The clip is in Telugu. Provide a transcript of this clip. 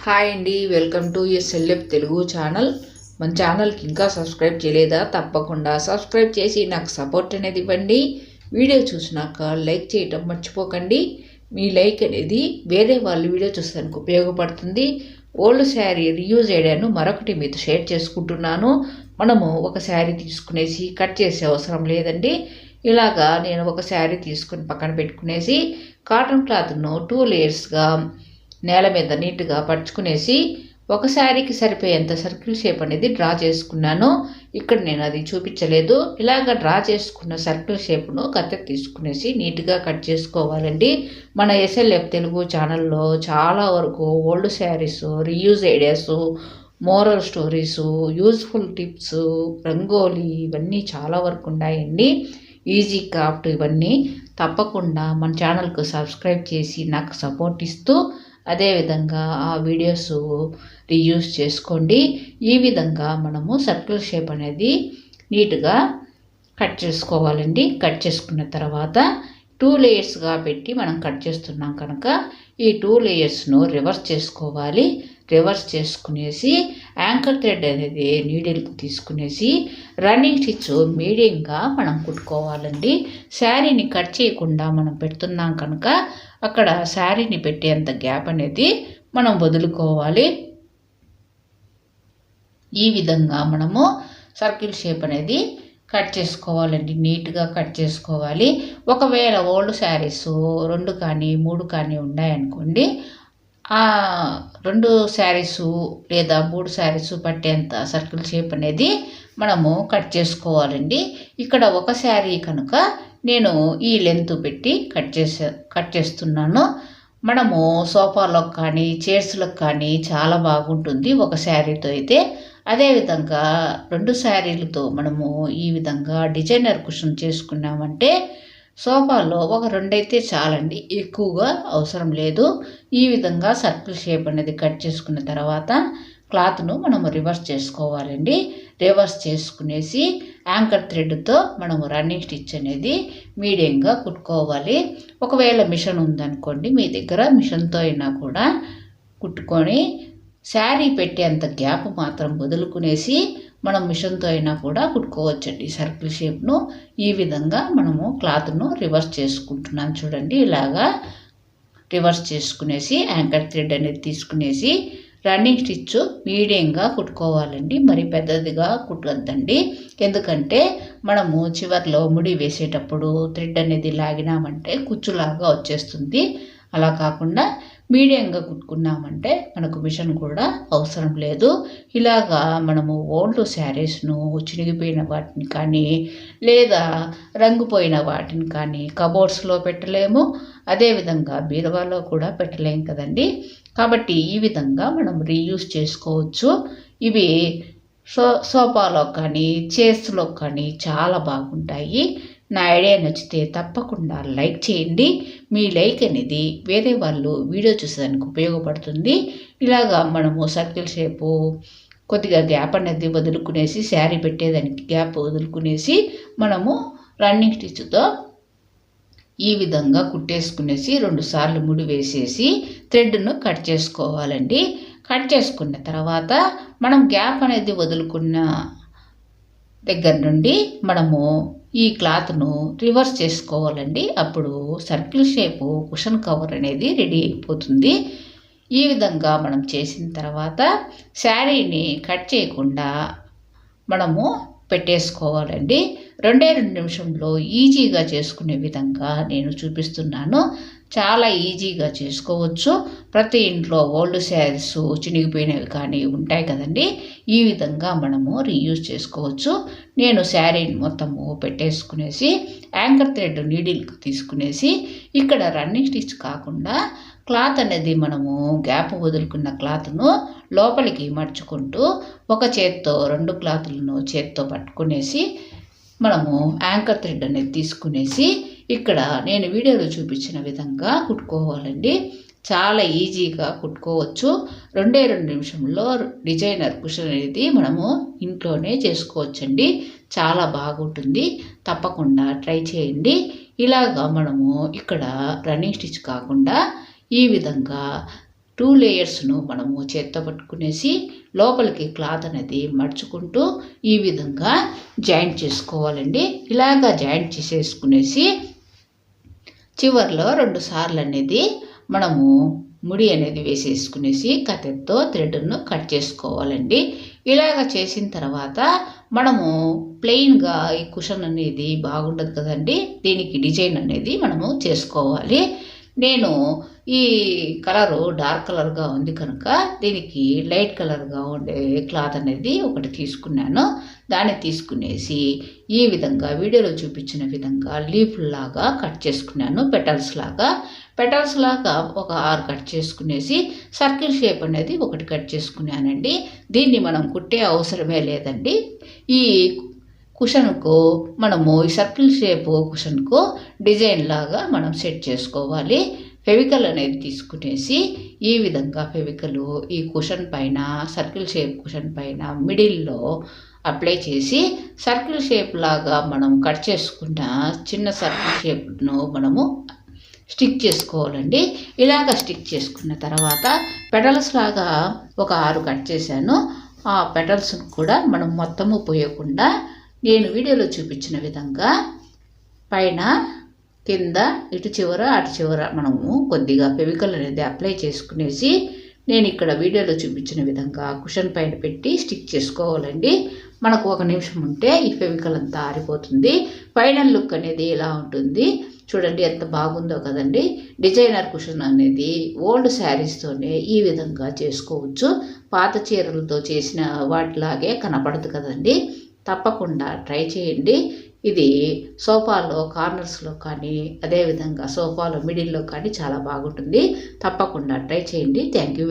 హాయ్ అండి, welcome to SLF Telugu channel. మన ఛానల్కి ఇంకా సబ్స్క్రైబ్ చేయలేదా? తప్పకుండా సబ్స్క్రైబ్ చేసి నాకు సపోర్ట్ అనేది ఇవ్వండి. వీడియో చూసినాక లైక్ చేయటం మర్చిపోకండి. మీ లైక్ అనేది వేరే వాళ్ళు వీడియో చూసేందుకు ఉపయోగపడుతుంది. ఓల్డ్ శారీ రీయూజ్ ఐడియాను మరొకటి మీతో షేర్ చేసుకుంటున్నాను. మనము ఒక శారీ తీసుకునేసి కట్ చేసే అవసరం లేదండి. ఇలాగా నేను ఒక శారీ తీసుకుని పక్కన పెట్టుకునేసి కాటన్ క్లాత్ను 2 లేయర్స్గా నేల మీద నీట్గా పరుచుకునేసి ఒక శారీకి సరిపోయేంత సర్కిల్ షేప్ అనేది డ్రా చేసుకున్నాను. ఇక్కడ నేను అది చూపించలేదు. ఇలాగ డ్రా చేసుకున్న సర్కిల్ షేప్ను కత్తి తీసుకునేసి నీట్గా కట్ చేసుకోవాలండి. మన ఎస్ఎల్ఎఫ్ తెలుగు ఛానల్లో చాలా వరకు old saris, reuse ideas, moral stories, useful tips, rangoli ఇవన్నీ చాలా వరకు ఉన్నాయండి. ఈజీ క్రాఫ్ట్ ఇవన్నీ తప్పకుండా మన ఛానల్కు సబ్స్క్రైబ్ చేసి నాకు సపోర్ట్ ఇస్తూ అదేవిధంగా ఆ వీడియోస్ రీయూజ్ చేసుకోండి. ఈ విధంగా మనము సర్కిల్ షేప్ అనేది నీట్గా కట్ చేసుకోవాలండి. కట్ చేసుకున్న తర్వాత 2 లేయర్స్గా పెట్టి మనం కట్ చేస్తున్నాం కనుక ఈ 2 లేయర్స్ను రివర్స్ చేసుకోవాలి. రివర్స్ చేసుకునేసి యాంకర్ థ్రెడ్ అనేది నీడిల్కి తీసుకునేసి రన్నింగ్ స్టిచ్ మీడియంగా మనం కుట్టుకోవాలండి. శారీని కట్ చేయకుండా మనం పెడుతున్నాం కనుక అక్కడ శారీని పెట్టేంత గ్యాప్ అనేది మనం వదులుకోవాలి. ఈ విధంగా మనము సర్కిల్ షేప్ అనేది కట్ చేసుకోవాలండి. నీట్గా కట్ చేసుకోవాలి. ఒకవేళ ఓల్డ్ శారీస్ 2 కానీ 3 కానీ ఉన్నాయనుకోండి, ఆ 2 శారీస్ లేదా 3 శారీస్ పట్టేంత సర్కిల్ షేప్ అనేది మనము కట్ చేసుకోవాలండి. ఇక్కడ ఒక శారీ కనుక నేను ఈ లెంత్ పెట్టి కట్ చేస్తున్నాను. మనము సోఫాలకు కానీ చైర్స్లకు కానీ చాలా బాగుంటుంది ఒక శారీతో అయితే. అదేవిధంగా 2 శారీలతో మనము ఈ విధంగా డిజైనర్ కుషన్ చేసుకున్నామంటే సోఫాలో ఒక 2 అయితే చాలండి, ఎక్కువగా అవసరం లేదు. ఈ విధంగా సర్కిల్ షేప్ అనేది కట్ చేసుకున్న తర్వాత క్లాత్ను మనము రివర్స్ చేసుకోవాలండి. రివర్స్ చేసుకునేసి యాంకర్ థ్రెడ్తో మనము రన్నింగ్ స్టిచ్ అనేది మీడియంగా కుట్టుకోవాలి. ఒకవేళ మిషన్ ఉందనుకోండి, మీ దగ్గర మిషన్తో అయినా కూడా కుట్టుకొని శారీ పెట్టేంత గ్యాప్ మాత్రం వదులుకునేసి మనం మిషన్తో అయినా కూడా కుట్టుకోవచ్చండి సర్కిల్ షేప్ను. ఈ విధంగా మనము క్లాత్ను రివర్స్ చేసుకుంటున్నాం చూడండి. ఇలాగా రివర్స్ చేసుకునేసి యాంకర్ థ్రెడ్ అనేది తీసుకునేసి రన్నింగ్ స్టిచ్ మీడియంగా కుట్టుకోవాలండి. మరి పెద్దదిగా కుట్టొద్దండి. ఎందుకంటే మనము చివర్లో ముడి వేసేటప్పుడు థ్రెడ్ అనేది లాగినామంటే కుచ్చులాగా వచ్చేస్తుంది. అలా కాకుండా మీడియంగా కుట్టుకున్నామంటే మనకు మిషన్ కూడా అవసరం లేదు. ఇలాగా మనము ఓల్డ్ శారీస్ను చినిగిపోయిన వాటిని కానీ లేదా రంగుపోయిన వాటిని కానీ కబోర్డ్స్లో పెట్టలేము, అదేవిధంగా బీరువాలో కూడా పెట్టలేము కదండి. కాబట్టి ఈ విధంగా మనం రీయూజ్ చేసుకోవచ్చు. ఇవి సోఫాలో కానీ చైర్స్లో కానీ చాలా బాగుంటాయి. నా ఐడియా నచ్చితే తప్పకుండా లైక్ చేయండి. మీ లైక్ అనేది వేరే వాళ్ళు వీడియో చూసేదానికి ఉపయోగపడుతుంది. ఇలాగా మనము సర్కిల్ షేపు కొద్దిగా గ్యాప్ అనేది వదులుకునేసి శారీ పెట్టేదానికి గ్యాప్ వదులుకునేసి మనము రన్నింగ్ స్టిచ్తో ఈ విధంగా కుట్టేసుకునేసి 2 సార్లు ముడి వేసేసి థ్రెడ్ను కట్ చేసుకోవాలండి. కట్ చేసుకున్న తర్వాత మనం గ్యాప్ అనేది వదులుకున్న దగ్గర నుండి మనము ఈ క్లాత్ను రివర్స్ చేసుకోవాలండి. అప్పుడు సర్కిల్ షేపు కుషన్ కవర్ అనేది రెడీ అయిపోతుంది. ఈ విధంగా మనం చేసిన తర్వాత శారీని కట్ చేయకుండా మనము పెట్టేసుకోవాలండి. 2 నిమిషంలో ఈజీగా చేసుకునే విధంగా నేను చూపిస్తున్నాను. చాలా ఈజీగా చేసుకోవచ్చు. ప్రతి ఇంట్లో ఓల్డ్ శారీస్ చినిగిపోయినవి కానీ ఉంటాయి కదండి. ఈ విధంగా మనము రీయూజ్ చేసుకోవచ్చు. నేను శారీని మొత్తము పెట్టేసుకునేసి యాంకర్ థ్రెడ్ నీడిల్కి తీసుకునేసి ఇక్కడ రన్నింగ్ స్టిచ్ కాకుండా క్లాత్ అనేది మనము గ్యాప్ వదులుకున్న క్లాత్ను లోపలికి మడుచుకుంటూ ఒక చేత్తో 2 క్లాతులను చేత్తో పట్టుకునేసి మనము యాంకర్ థ్రెడ్ అనేది తీసుకునేసి ఇక్కడ నేను వీడియోలో చూపించిన విధంగా కుట్టుకోవాలండి. చాలా ఈజీగా కుట్టుకోవచ్చు. 2 నిమిషంలో డిజైనర్ కుషన్ అనేది మనము ఇంట్లోనే చేసుకోవచ్చండి. చాలా బాగుంటుంది. తప్పకుండా ట్రై చేయండి. ఇలాగా మనము ఇక్కడ రన్నింగ్ స్టిచ్ కాకుండా ఈ విధంగా 2 లేయర్స్ను మనము చేత్తో పట్టుకునేసి లోపలికి క్లాత్ అనేది మడుచుకుంటూ ఈ విధంగా జాయింట్ చేసుకోవాలండి. ఇలాగా జాయింట్ చేసేసుకునేసి చివర్లో 2 సార్లు అనేది మనము ముడి అనేది వేసేసుకునేసి కత్తెరతో థ్రెడ్ను కట్ చేసుకోవాలండి. ఇలాగ చేసిన తర్వాత మనము ప్లెయిన్గా ఈ కుషన్ అనేది బాగుండదు కదండి, దీనికి డిజైన్ అనేది మనము చేసుకోవాలి. నేను ఈ కలరు డార్క్ కలర్గా ఉంది కనుక దీనికి లైట్ కలర్గా ఉండే క్లాత్ అనేది ఒకటి తీసుకున్నాను. దాన్ని తీసుకునేసి ఈ విధంగా వీడియోలో చూపించిన విధంగా లీఫ్ లాగా కట్ చేసుకున్నాను. పెటల్స్ లాగా ఒక 6 కట్ చేసుకునేసి సర్కిల్ షేప్ అనేది ఒకటి కట్ చేసుకున్నానండి. దీన్ని మనం కుట్టే అవసరమే లేదండి. ఈ కుషన్కు మనము ఈ సర్కిల్ షేప్ కుషన్కు డిజైన్ లాగా మనం సెట్ చేసుకోవాలి. ఫెవికల్ అనేది తీసుకునేసి ఈ విధంగా ఫెవికల్ ఈ కుషన్ పైన సర్కిల్ షేప్ కుషన్ పైన మిడిల్లో అప్లై చేసి సర్కిల్ షేప్ లాగా మనం కట్ చేసుకున్న చిన్న సర్కిల్ షేప్ను మనము స్టిక్ చేసుకోవాలండి. ఇలాగ స్టిక్ చేసుకున్న తర్వాత పెటల్స్ లాగా ఒక 6 కట్ చేశాను. ఆ పెటల్స్ను కూడా మనం మొత్తము పోయకుండా నేను వీడియోలో చూపించిన విధంగా పైన కింద ఇటు చివర అటు చివర మనము కొద్దిగా ఫెవికల్ అనేది అప్లై చేసుకునేసి నేను ఇక్కడ వీడియోలో చూపించిన విధంగా కుషన్ పైన పెట్టి స్టిక్ చేసుకోవాలండి. మనకు 1 నిమిషం ఉంటే ఈ ఫెవికల్ అంతా ఆరిపోతుంది. ఫైనల్ లుక్ అనేది ఇలా ఉంటుంది. చూడండి ఎంత బాగుందో కదండి. డిజైనర్ కుషన్ అనేది ఓల్డ్ శారీస్తోనే ఈ విధంగా చేసుకోవచ్చు. పాత చీరలతో చేసిన వాటిలాగే కనపడదు కదండి. తప్పకుండా ట్రై చేయండి. ఇది సోఫాలో కార్నర్స్లో కానీ అదేవిధంగా సోఫాలో మిడిల్లో కానీ చాలా బాగుంటుంది. తప్పకుండా ట్రై చేయండి. Thank you.